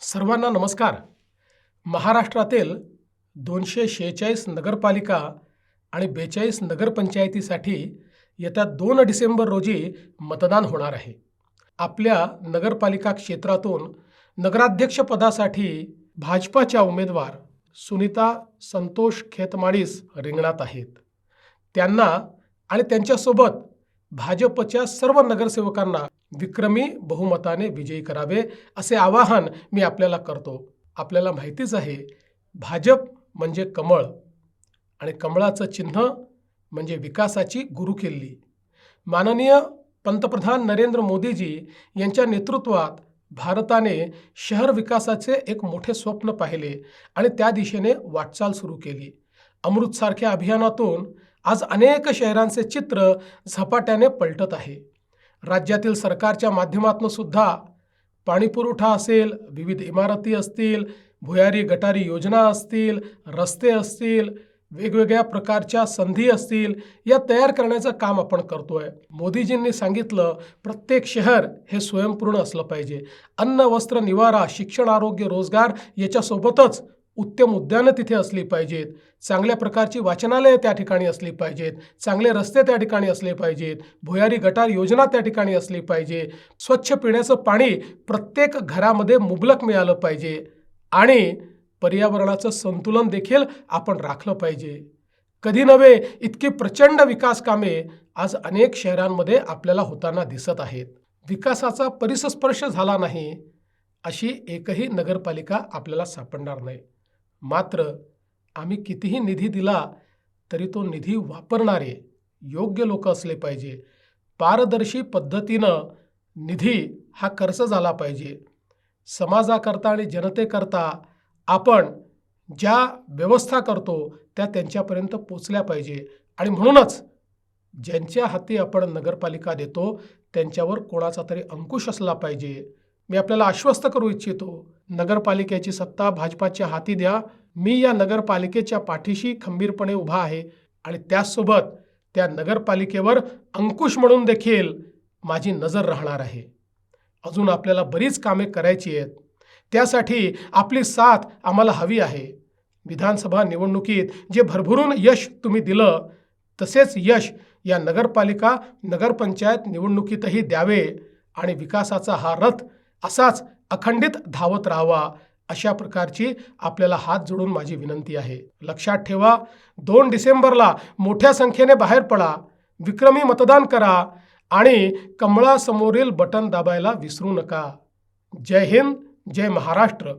सर्वांना नमस्कार. महाराष्ट्रातील 246 नगरपालिका आणि 42 नगरपंचायतीसाठी येत्या 2 डिसेंबर रोजी मतदान होणार आहे. आपल्या नगरपालिका क्षेत्रातून नगराध्यक्षपदासाठी भाजपाच्या उमेदवार सुनीता संतोष खेतमाडीस रिंगणात आहेत. त्यांना आणि त्यांच्यासोबत भाजपच्या सर्व नगरसेवकांना विक्रमी बहुमताने विजयी करावे असे आवाहन मी आपल्याला करतो. आपल्याला माहितीच आहे, भाजप म्हणजे कमळ आणि कमळाचं चिन्ह म्हणजे विकासाची गुरुकिल्ली. माननीय पंतप्रधान नरेंद्र मोदीजी यांच्या नेतृत्वात भारताने शहर विकासाचे एक मोठे स्वप्न पाहिले आणि त्या दिशेने वाटचाल सुरू केली. अमृतसारख्या अभियानातून आज अनेक शहरांचे चित्र झपाट्याने पलटत आहे. राज्यातील सरकारच्या माध्यमातून सुद्धा पाणीपुरवठा असेल, विविध इमारती असतील, भुयारी गटारी योजना असतील, रस्ते असतील, वेगवेगळ्या प्रकारच्या संधी असतील, या तयार करण्याचं काम आपण करतोय. मोदीजींनी सांगितलं, प्रत्येक शहर हे स्वयंपूर्ण असलं पाहिजे. अन्न, वस्त्र, निवारा, शिक्षण, आरोग्य, रोजगार याच्यासोबतच उत्तम उद्यानं तिथे असली पाहिजेत. चांगल्या प्रकारची वाचनालयं त्या ठिकाणी असली पाहिजेत. चांगले रस्ते त्या ठिकाणी असले पाहिजेत. भुयारी गटार योजना त्या ठिकाणी असली पाहिजे. स्वच्छ पिण्याचं पाणी प्रत्येक घरामध्ये मुबलक मिळालं पाहिजे आणि पर्यावरणाचं संतुलन देखील आपण राखलं पाहिजे. कधी नव्हे इतकी प्रचंड विकास कामे आज अनेक शहरांमध्ये आपल्याला होताना दिसत आहेत. विकासाचा परिसस्पर्श झाला नाही अशी एकही नगरपालिका आपल्याला सापडणार नाही. मात्र आम्ही कितीही निधी दिला तरी तो निधी वापरणारे योग्य लोक असले पाहिजे. पारदर्शी पद्धतीनं निधी हा खर्च झाला पाहिजे. समाजाकरता आणि जनतेकरता आपण ज्या व्यवस्था करतो त्या त्यांच्यापर्यंत पोचल्या पाहिजे आणि म्हणूनच ज्यांच्या हाती आपण नगरपालिका देतो त्यांच्यावर कोणाचा तरी अंकुश असला पाहिजे. मी आपल्याला आश्वस्त करू इच्छितो, नगरपालिकेची सत्ता भाजपाच्या हाती द्या. मी या नगरपालिकेच्या पाठीशी खंबीरपणे उभा आहे आणि त्याचसोबत त्या नगरपालिकेवर अंकुश म्हणून देखील माझी नजर राहणार आहे. अजून आपल्याला बरीच कामे करायची आहेत. त्यासाठी आपली साथ आम्हाला हवी आहे. विधानसभा निवडणुकीत जे भरभरून यश तुम्ही दिलं तसेच यश या नगरपालिका नगरपंचायत निवडणुकीतही द्यावे आणि विकासाचा हा रथ असाच अखंडित धावत राहावा अशा प्रकारची आपल्याला हात जोडून माझी विनंती आहे. लक्षात ठेवा, 2 डिसेंबरला मोठ्या संख्येने बाहेर पडा, विक्रमी मतदान करा आणि कमळासमोरील बटन दाबायला विसरू नका. जय हिंद, जय महाराष्ट्र.